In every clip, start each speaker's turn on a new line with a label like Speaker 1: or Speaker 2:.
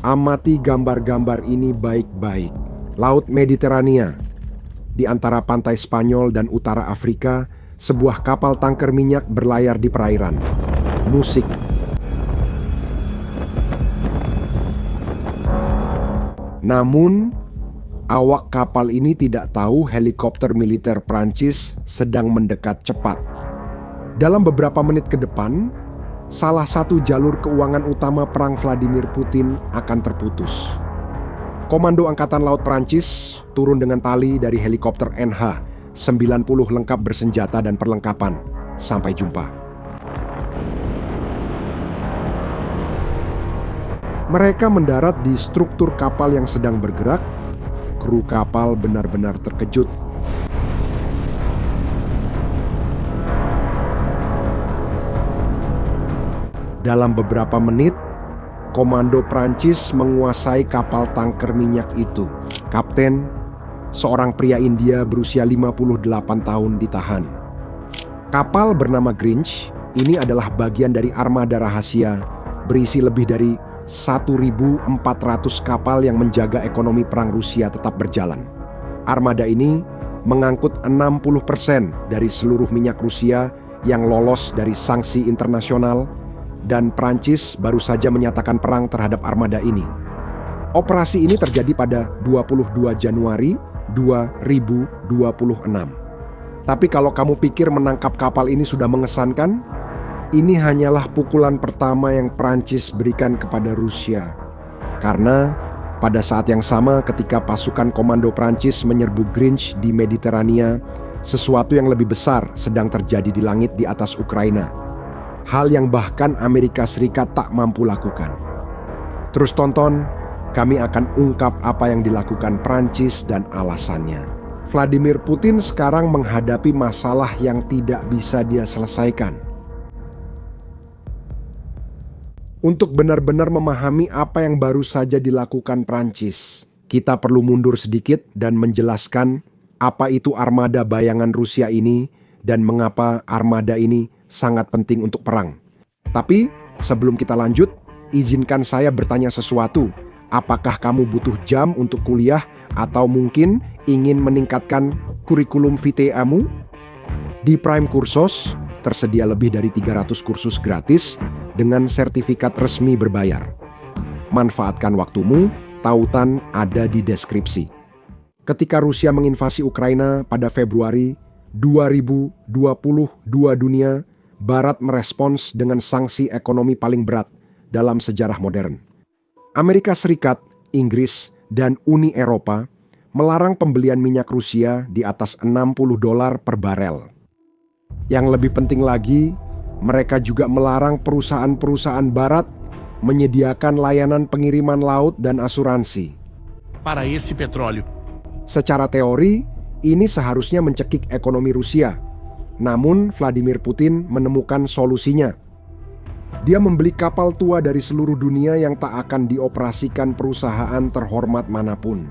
Speaker 1: Amati gambar-gambar ini baik-baik. Laut Mediterania. Di antara pantai Spanyol dan utara Afrika, sebuah kapal tanker minyak berlayar di perairan. Musik. Namun, awak kapal ini tidak tahu helikopter militer Prancis sedang mendekat cepat. Dalam beberapa menit ke depan, salah satu jalur keuangan utama perang Vladimir Putin akan terputus. Komando Angkatan Laut Prancis turun dengan tali dari helikopter NH-90 lengkap bersenjata dan perlengkapan. Sampai jumpa. Mereka mendarat di struktur kapal yang sedang bergerak. Kru kapal benar-benar terkejut. Dalam beberapa menit, komando Prancis menguasai kapal tanker minyak itu. Kapten, seorang pria India berusia 58 tahun ditahan. Kapal bernama Grinch ini adalah bagian dari armada rahasia berisi lebih dari 1.400 kapal yang menjaga ekonomi perang Rusia tetap berjalan. Armada ini mengangkut 60% dari seluruh minyak Rusia yang lolos dari sanksi internasional, dan Prancis baru saja menyatakan perang terhadap armada ini. Operasi ini terjadi pada 22 Januari 2026. Tapi kalau kamu pikir menangkap kapal ini sudah mengesankan, ini hanyalah pukulan pertama yang Prancis berikan kepada Rusia. Karena pada saat yang sama ketika pasukan komando Prancis menyerbu Grinch di Mediterania, sesuatu yang lebih besar sedang terjadi di langit di atas Ukraina. Hal yang bahkan Amerika Serikat tak mampu lakukan. Terus tonton, kami akan ungkap apa yang dilakukan Prancis dan alasannya. Vladimir Putin sekarang menghadapi masalah yang tidak bisa dia selesaikan. Untuk benar-benar memahami apa yang baru saja dilakukan Prancis, kita perlu mundur sedikit dan menjelaskan apa itu armada bayangan Rusia ini dan mengapa armada ini sangat penting untuk perang. Tapi sebelum kita lanjut, izinkan saya bertanya sesuatu. Apakah kamu butuh jam untuk kuliah atau mungkin ingin meningkatkan kurikulum vitae-mu? Di Prime Kursus tersedia lebih dari 300 kursus gratis dengan sertifikat resmi berbayar. Manfaatkan waktumu, tautan ada di deskripsi. Ketika Rusia menginvasi Ukraina pada Februari 2022 dunia, Barat merespons dengan sanksi ekonomi paling berat dalam sejarah modern. Amerika Serikat, Inggris, dan Uni Eropa melarang pembelian minyak Rusia di atas $60 per barel. Yang lebih penting lagi, mereka juga melarang perusahaan-perusahaan Barat menyediakan layanan pengiriman laut dan asuransi.
Speaker 2: Para esse petróleo.
Speaker 1: Secara teori, ini seharusnya mencekik ekonomi Rusia. Namun Vladimir Putin menemukan solusinya. Dia membeli kapal tua dari seluruh dunia yang tak akan dioperasikan perusahaan terhormat manapun.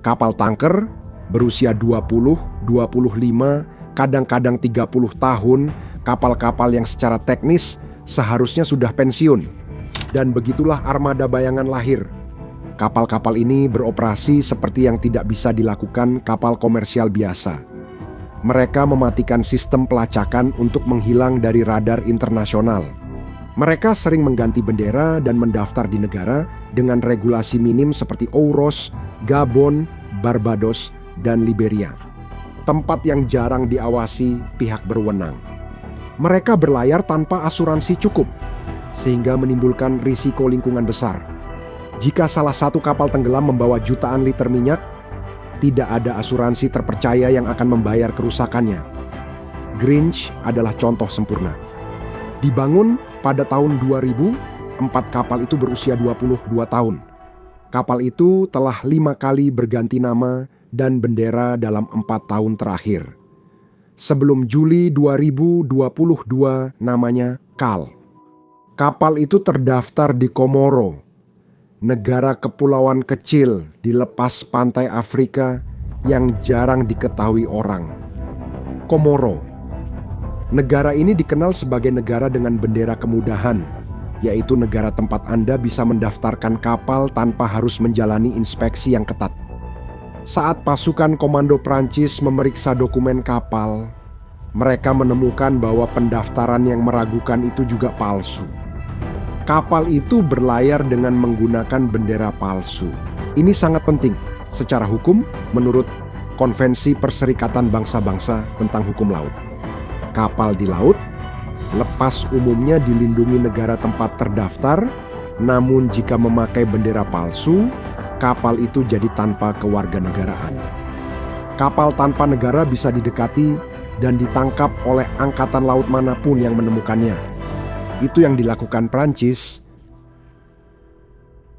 Speaker 1: Kapal tanker berusia 20, 25, kadang-kadang 30 tahun, kapal-kapal yang secara teknis seharusnya sudah pensiun. Dan begitulah armada bayangan lahir. Kapal-kapal ini beroperasi seperti yang tidak bisa dilakukan kapal komersial biasa. Mereka mematikan sistem pelacakan untuk menghilang dari radar internasional. Mereka sering mengganti bendera dan mendaftar di negara dengan regulasi minim seperti Ouros, Gabon, Barbados, dan Liberia. Tempat yang jarang diawasi pihak berwenang. Mereka berlayar tanpa asuransi cukup, sehingga menimbulkan risiko lingkungan besar. Jika salah satu kapal tenggelam membawa jutaan liter minyak, tidak ada asuransi terpercaya yang akan membayar kerusakannya. Grinch adalah contoh sempurna. Dibangun pada tahun 2000, 4 kapal itu berusia 22 tahun. Kapal itu telah 5 kali berganti nama dan bendera dalam 4 tahun terakhir. Sebelum Juli 2022 namanya Kal. Kapal itu terdaftar di Komoro, negara kepulauan kecil di lepas pantai Afrika yang jarang diketahui orang. Komoro. Negara ini dikenal sebagai negara dengan bendera kemudahan, yaitu negara tempat Anda bisa mendaftarkan kapal tanpa harus menjalani inspeksi yang ketat. Saat pasukan komando Prancis memeriksa dokumen kapal, mereka menemukan bahwa pendaftaran yang meragukan itu juga palsu. Kapal itu berlayar dengan menggunakan bendera palsu. Ini sangat penting secara hukum menurut Konvensi Perserikatan Bangsa-Bangsa tentang Hukum Laut. Kapal di laut lepas umumnya dilindungi negara tempat terdaftar, namun jika memakai bendera palsu, kapal itu jadi tanpa kewarganegaraan. Kapal tanpa negara bisa didekati dan ditangkap oleh angkatan laut manapun yang menemukannya. Itu yang dilakukan Prancis.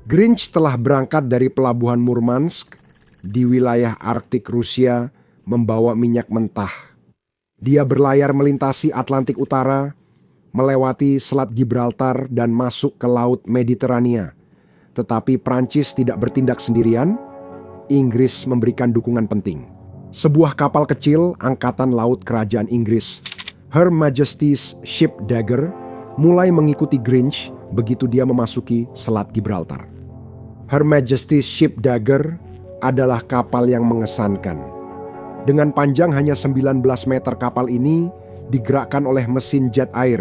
Speaker 1: Grinch telah berangkat dari pelabuhan Murmansk di wilayah Arktik Rusia membawa minyak mentah. Dia berlayar melintasi Atlantik Utara, melewati Selat Gibraltar dan masuk ke Laut Mediterania. Tetapi Prancis tidak bertindak sendirian, Inggris memberikan dukungan penting. Sebuah kapal kecil angkatan laut kerajaan Inggris, Her Majesty's Ship Dagger, mulai mengikuti Grinch begitu dia memasuki Selat Gibraltar. Her Majesty's Ship Dagger adalah kapal yang mengesankan. Dengan panjang hanya 19 meter, kapal ini digerakkan oleh mesin jet air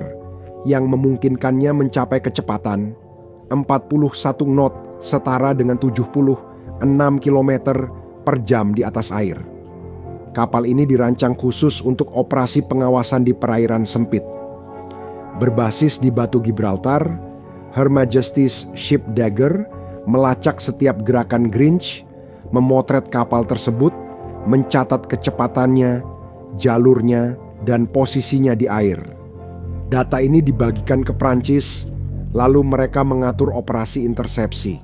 Speaker 1: yang memungkinkannya mencapai kecepatan 41 knot setara dengan 76 km per jam di atas air. Kapal ini dirancang khusus untuk operasi pengawasan di perairan sempit. Berbasis di Batu Gibraltar, Her Majesty's Ship Dagger melacak setiap gerakan Grinch, memotret kapal tersebut, mencatat kecepatannya, jalurnya, dan posisinya di air. Data ini dibagikan ke Prancis, lalu mereka mengatur operasi intersepsi.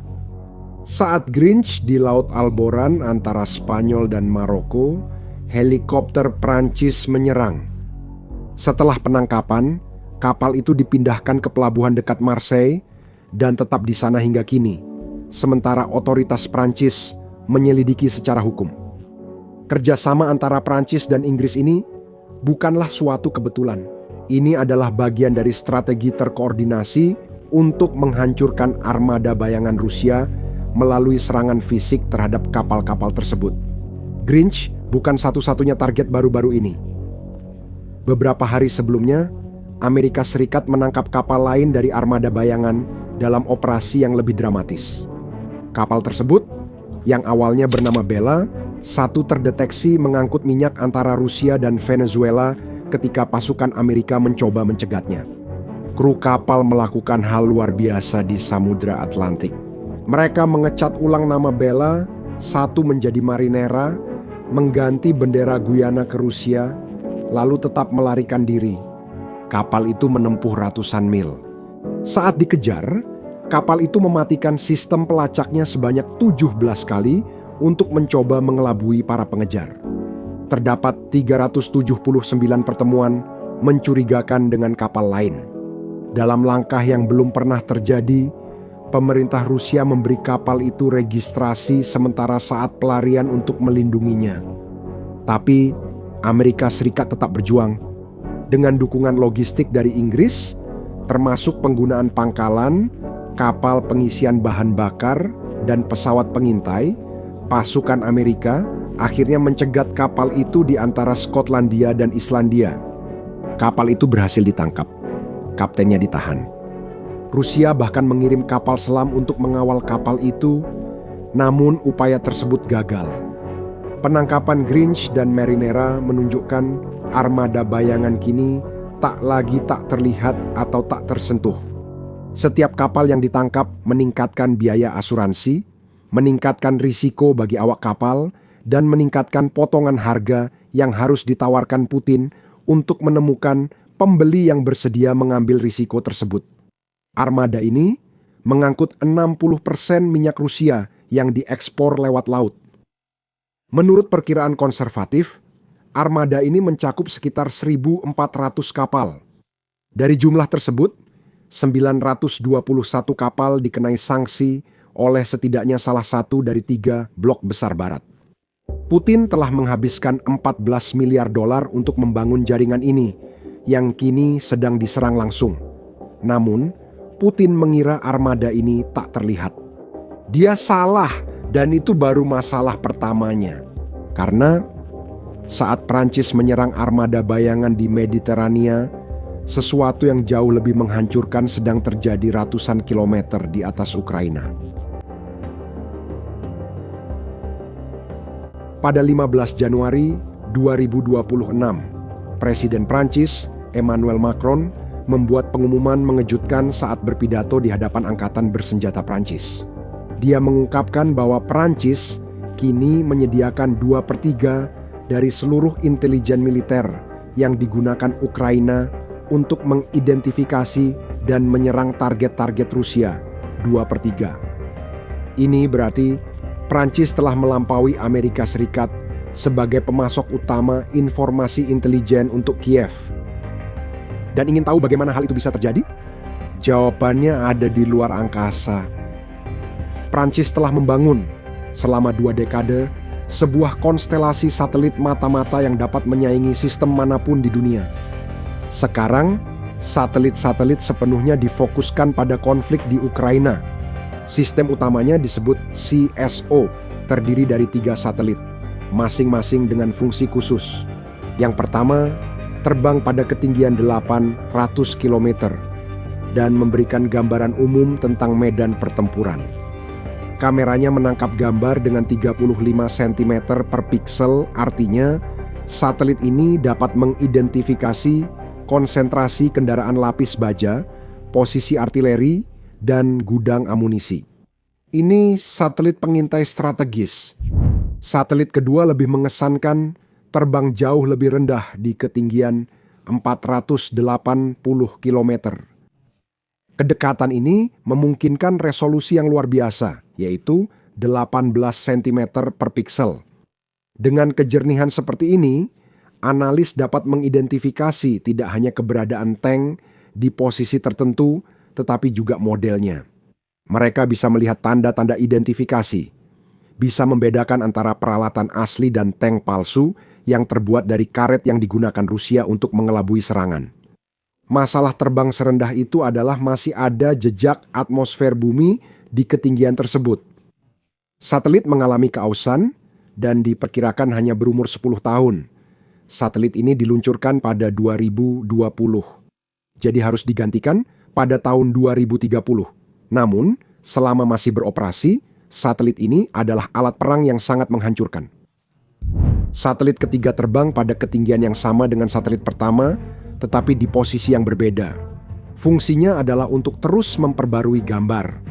Speaker 1: Saat Grinch di Laut Alboran antara Spanyol dan Maroko, helikopter Prancis menyerang. Setelah penangkapan, kapal itu dipindahkan ke pelabuhan dekat Marseille dan tetap di sana hingga kini, sementara otoritas Prancis menyelidiki secara hukum. Kerjasama antara Prancis dan Inggris ini bukanlah suatu kebetulan. Ini adalah bagian dari strategi terkoordinasi untuk menghancurkan armada bayangan Rusia melalui serangan fisik terhadap kapal-kapal tersebut. Grinch bukan satu-satunya target baru-baru ini. Beberapa hari sebelumnya, Amerika Serikat menangkap kapal lain dari armada bayangan dalam operasi yang lebih dramatis. Kapal tersebut, yang awalnya bernama Bella, terdeteksi mengangkut minyak antara Rusia dan Venezuela ketika pasukan Amerika mencoba mencegatnya. Kru kapal melakukan hal luar biasa di Samudra Atlantik. Mereka mengecat ulang nama Bella, menjadi Marinera, mengganti bendera Guyana ke Rusia, lalu tetap melarikan diri. Kapal itu menempuh ratusan mil. Saat dikejar, kapal itu mematikan sistem pelacaknya sebanyak 17 kali untuk mencoba mengelabui para pengejar. Terdapat 379 pertemuan mencurigakan dengan kapal lain. Dalam langkah yang belum pernah terjadi, pemerintah Rusia memberi kapal itu registrasi sementara saat pelarian untuk melindunginya. Tapi Amerika Serikat tetap berjuang. Dengan dukungan logistik dari Inggris, termasuk penggunaan pangkalan, kapal pengisian bahan bakar, dan pesawat pengintai, pasukan Amerika akhirnya mencegat kapal itu di antara Skotlandia dan Islandia. Kapal itu berhasil ditangkap. Kaptennya ditahan. Rusia bahkan mengirim kapal selam untuk mengawal kapal itu, namun upaya tersebut gagal. Penangkapan Grinch dan Marinera menunjukkan armada bayangan kini tak lagi tak terlihat atau tak tersentuh. Setiap kapal yang ditangkap meningkatkan biaya asuransi, meningkatkan risiko bagi awak kapal, dan meningkatkan potongan harga yang harus ditawarkan Putin untuk menemukan pembeli yang bersedia mengambil risiko tersebut. Armada ini mengangkut 60% minyak Rusia yang diekspor lewat laut. Menurut perkiraan konservatif, armada ini mencakup sekitar 1.400 kapal. Dari jumlah tersebut, 921 kapal dikenai sanksi oleh setidaknya salah satu dari 3 blok besar barat. Putin telah menghabiskan 14 miliar dolar untuk membangun jaringan ini, yang kini sedang diserang langsung. Namun, Putin mengira armada ini tak terlihat. Dia salah, dan itu baru masalah pertamanya. Karena saat Prancis menyerang armada bayangan di Mediterania, sesuatu yang jauh lebih menghancurkan sedang terjadi ratusan kilometer di atas Ukraina. Pada 15 Januari 2026, Presiden Prancis Emmanuel Macron membuat pengumuman mengejutkan saat berpidato di hadapan Angkatan Bersenjata Prancis. Dia mengungkapkan bahwa Prancis kini menyediakan 2/3 dari seluruh intelijen militer yang digunakan Ukraina untuk mengidentifikasi dan menyerang target-target Rusia. 2/3. Ini berarti Prancis telah melampaui Amerika Serikat sebagai pemasok utama informasi intelijen untuk Kiev. Dan ingin tahu bagaimana hal itu bisa terjadi? Jawabannya ada di luar angkasa. Prancis telah membangun selama 2 dekade sebuah konstelasi satelit mata-mata yang dapat menyaingi sistem manapun di dunia. Sekarang, satelit-satelit sepenuhnya difokuskan pada konflik di Ukraina. Sistem utamanya disebut CSO, terdiri dari 3 satelit, masing-masing dengan fungsi khusus. Yang pertama, terbang pada ketinggian 800 km dan memberikan gambaran umum tentang medan pertempuran. Kameranya menangkap gambar dengan 35 cm per piksel, artinya satelit ini dapat mengidentifikasi konsentrasi kendaraan lapis baja, posisi artileri, dan gudang amunisi. Ini satelit pengintai strategis. Satelit kedua lebih mengesankan, terbang jauh lebih rendah di ketinggian 480 km. Kedekatan ini memungkinkan resolusi yang luar biasa, yaitu 18 cm per piksel. Dengan kejernihan seperti ini, analis dapat mengidentifikasi tidak hanya keberadaan tank di posisi tertentu, tetapi juga modelnya. Mereka bisa melihat tanda-tanda identifikasi, bisa membedakan antara peralatan asli dan tank palsu yang terbuat dari karet yang digunakan Rusia untuk mengelabui serangan. Masalah terbang serendah itu adalah masih ada jejak atmosfer bumi di ketinggian tersebut. Satelit mengalami keausan dan diperkirakan hanya berumur 10 tahun. Satelit ini diluncurkan pada 2020. Jadi harus digantikan pada tahun 2030. Namun, selama masih beroperasi, satelit ini adalah alat perang yang sangat menghancurkan. Satelit ketiga terbang pada ketinggian yang sama dengan satelit pertama, tetapi di posisi yang berbeda. Fungsinya adalah untuk terus memperbarui gambar.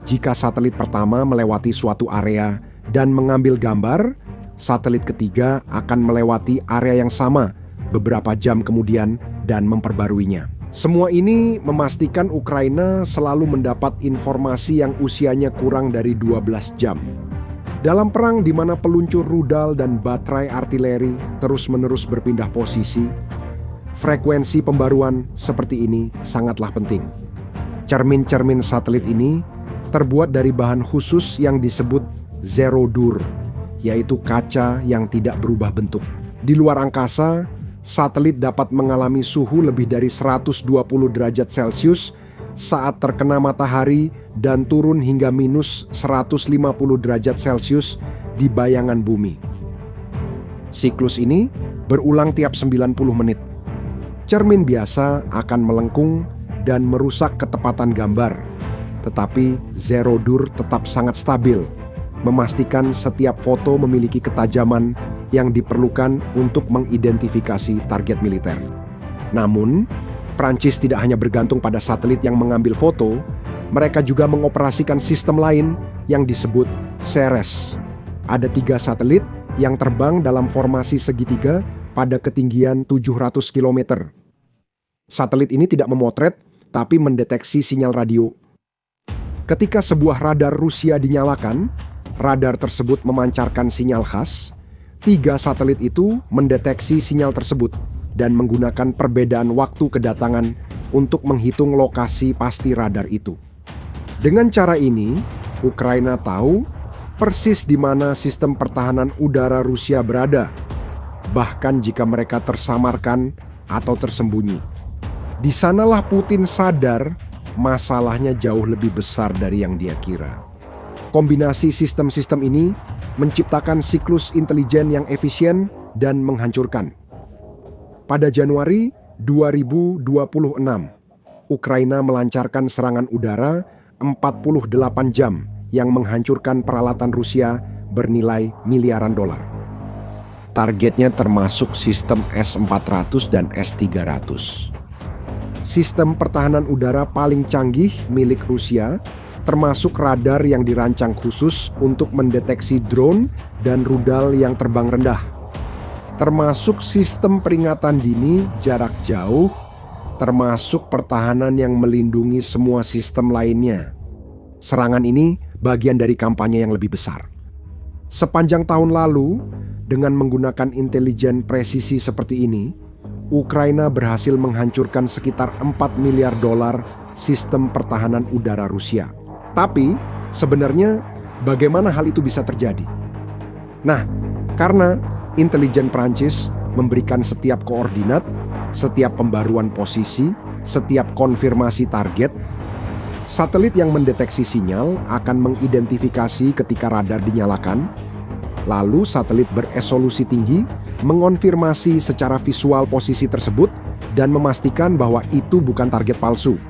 Speaker 1: Jika satelit pertama melewati suatu area dan mengambil gambar, satelit ketiga akan melewati area yang sama beberapa jam kemudian dan memperbaruinya. Semua ini memastikan Ukraina selalu mendapat informasi yang usianya kurang dari 12 jam. Dalam perang di mana peluncur rudal dan baterai artileri terus-menerus berpindah posisi, frekuensi pembaruan seperti ini sangatlah penting. Cermin-cermin satelit ini terbuat dari bahan khusus yang disebut zero dur, yaitu kaca yang tidak berubah bentuk. Di luar angkasa, satelit dapat mengalami suhu lebih dari 120 derajat Celcius saat terkena matahari dan turun hingga minus 150 derajat Celcius di bayangan bumi. Siklus ini berulang tiap 90 menit. Cermin biasa akan melengkung dan merusak ketepatan gambar, tetapi zero dur tetap sangat stabil, memastikan setiap foto memiliki ketajaman yang diperlukan untuk mengidentifikasi target militer. Namun, Prancis tidak hanya bergantung pada satelit yang mengambil foto, mereka juga mengoperasikan sistem lain yang disebut CERES. Ada 3 satelit yang terbang dalam formasi segitiga pada ketinggian 700 km. Satelit ini tidak memotret, tapi mendeteksi sinyal radio. Ketika sebuah radar Rusia dinyalakan, radar tersebut memancarkan sinyal khas. 3 satelit itu mendeteksi sinyal tersebut dan menggunakan perbedaan waktu kedatangan untuk menghitung lokasi pasti radar itu. Dengan cara ini, Ukraina tahu persis di mana sistem pertahanan udara Rusia berada, bahkan jika mereka tersamarkan atau tersembunyi. Di sanalah Putin sadar masalahnya jauh lebih besar dari yang dia kira. Kombinasi sistem-sistem ini menciptakan siklus intelijen yang efisien dan menghancurkan. Pada Januari 2026, Ukraina melancarkan serangan udara 48 jam yang menghancurkan peralatan Rusia bernilai miliaran dolar. Targetnya termasuk sistem S-400 dan S-300. Sistem pertahanan udara paling canggih milik Rusia termasuk radar yang dirancang khusus untuk mendeteksi drone dan rudal yang terbang rendah. Termasuk sistem peringatan dini jarak jauh, termasuk pertahanan yang melindungi semua sistem lainnya. Serangan ini bagian dari kampanye yang lebih besar. Sepanjang tahun lalu, dengan menggunakan intelijen presisi seperti ini, Ukraina berhasil menghancurkan sekitar 4 miliar dolar sistem pertahanan udara Rusia. Tapi, sebenarnya bagaimana hal itu bisa terjadi? Nah, karena intelijen Prancis memberikan setiap koordinat, setiap pembaruan posisi, setiap konfirmasi target, satelit yang mendeteksi sinyal akan mengidentifikasi ketika radar dinyalakan, lalu satelit beresolusi tinggi mengonfirmasi secara visual posisi tersebut dan memastikan bahwa itu bukan target palsu.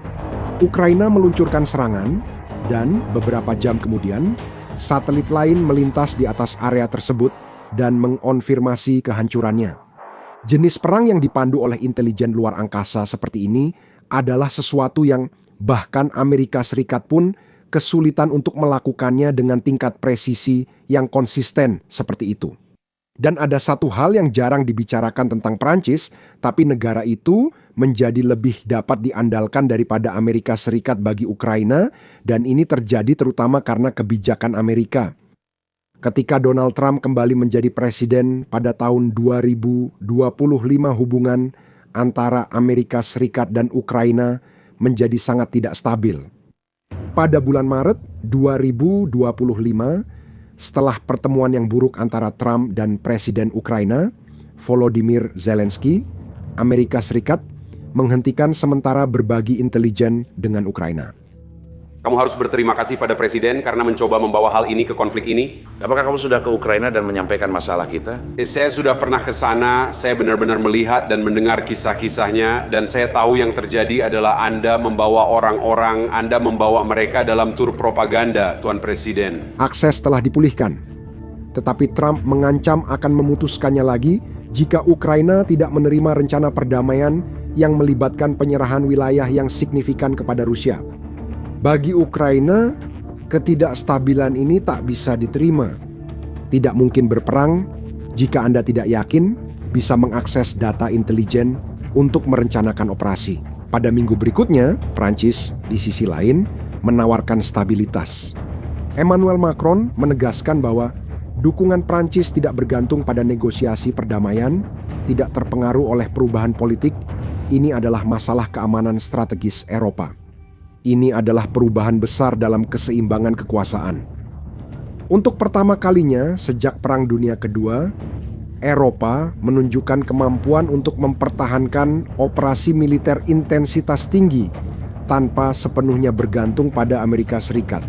Speaker 1: Ukraina meluncurkan serangan dan beberapa jam kemudian satelit lain melintas di atas area tersebut dan mengonfirmasi kehancurannya. Jenis perang yang dipandu oleh intelijen luar angkasa seperti ini adalah sesuatu yang bahkan Amerika Serikat pun kesulitan untuk melakukannya dengan tingkat presisi yang konsisten seperti itu. Dan ada satu hal yang jarang dibicarakan tentang Prancis, tapi negara itu menjadi lebih dapat diandalkan daripada Amerika Serikat bagi Ukraina, dan ini terjadi terutama karena kebijakan Amerika. Ketika Donald Trump kembali menjadi presiden pada tahun 2025, hubungan antara Amerika Serikat dan Ukraina menjadi sangat tidak stabil. Pada bulan Maret 2025, setelah pertemuan yang buruk antara Trump dan Presiden Ukraina, Volodymyr Zelensky, Amerika Serikat menghentikan sementara berbagi intelijen dengan Ukraina.
Speaker 3: Kamu harus berterima kasih pada Presiden karena mencoba membawa hal ini ke konflik ini.
Speaker 4: Apakah kamu sudah ke Ukraina dan menyampaikan masalah kita?
Speaker 3: Saya sudah pernah ke sana, saya benar-benar melihat dan mendengar kisah-kisahnya, dan saya tahu yang terjadi adalah Anda membawa orang-orang, Anda membawa mereka dalam tur propaganda, Tuan Presiden.
Speaker 1: Akses telah dipulihkan, tetapi Trump mengancam akan memutuskannya lagi jika Ukraina tidak menerima rencana perdamaian yang melibatkan penyerahan wilayah yang signifikan kepada Rusia. Bagi Ukraina, ketidakstabilan ini tak bisa diterima. Tidak mungkin berperang jika Anda tidak yakin bisa mengakses data intelijen untuk merencanakan operasi. Pada minggu berikutnya, Prancis di sisi lain menawarkan stabilitas. Emmanuel Macron menegaskan bahwa dukungan Prancis tidak bergantung pada negosiasi perdamaian, tidak terpengaruh oleh perubahan politik. Ini adalah masalah keamanan strategis Eropa. Ini adalah perubahan besar dalam keseimbangan kekuasaan. Untuk pertama kalinya sejak Perang Dunia Kedua, Eropa menunjukkan kemampuan untuk mempertahankan operasi militer intensitas tinggi tanpa sepenuhnya bergantung pada Amerika Serikat.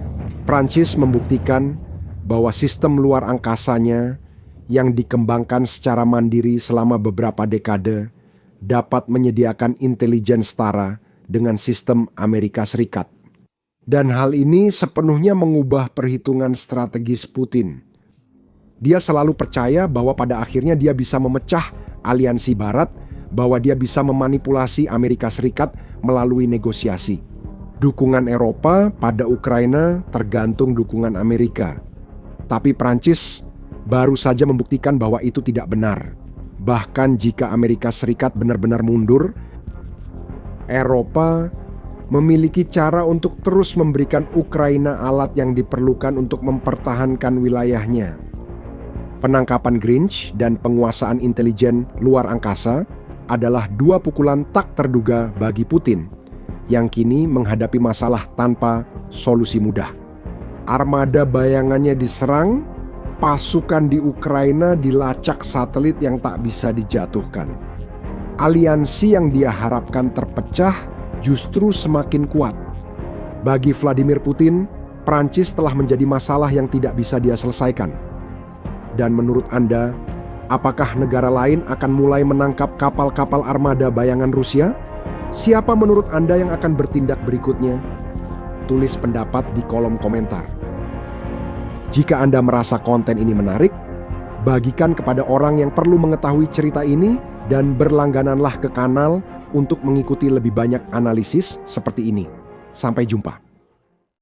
Speaker 1: Prancis membuktikan bahwa sistem luar angkasanya yang dikembangkan secara mandiri selama beberapa dekade dapat menyediakan intelijen setara dengan sistem Amerika Serikat. Dan hal ini sepenuhnya mengubah perhitungan strategis Putin. Dia selalu percaya bahwa pada akhirnya dia bisa memecah aliansi Barat, bahwa dia bisa memanipulasi Amerika Serikat melalui negosiasi. Dukungan Eropa pada Ukraina tergantung dukungan Amerika. Tapi Prancis baru saja membuktikan bahwa itu tidak benar. Bahkan jika Amerika Serikat benar-benar mundur, Eropa memiliki cara untuk terus memberikan Ukraina alat yang diperlukan untuk mempertahankan wilayahnya. Penangkapan Grinch dan penguasaan intelijen luar angkasa adalah dua pukulan tak terduga bagi Putin, yang kini menghadapi masalah tanpa solusi mudah. Armada bayangannya diserang, pasukan di Ukraina dilacak satelit yang tak bisa dijatuhkan. Aliansi yang dia harapkan terpecah justru semakin kuat. Bagi Vladimir Putin, Prancis telah menjadi masalah yang tidak bisa dia selesaikan. Dan menurut Anda, apakah negara lain akan mulai menangkap kapal-kapal armada bayangan Rusia? Siapa menurut Anda yang akan bertindak berikutnya? Tulis pendapat di kolom komentar. Jika Anda merasa konten ini menarik, bagikan kepada orang yang perlu mengetahui cerita ini dan berlanggananlah ke kanal untuk mengikuti lebih banyak analisis seperti ini. Sampai jumpa.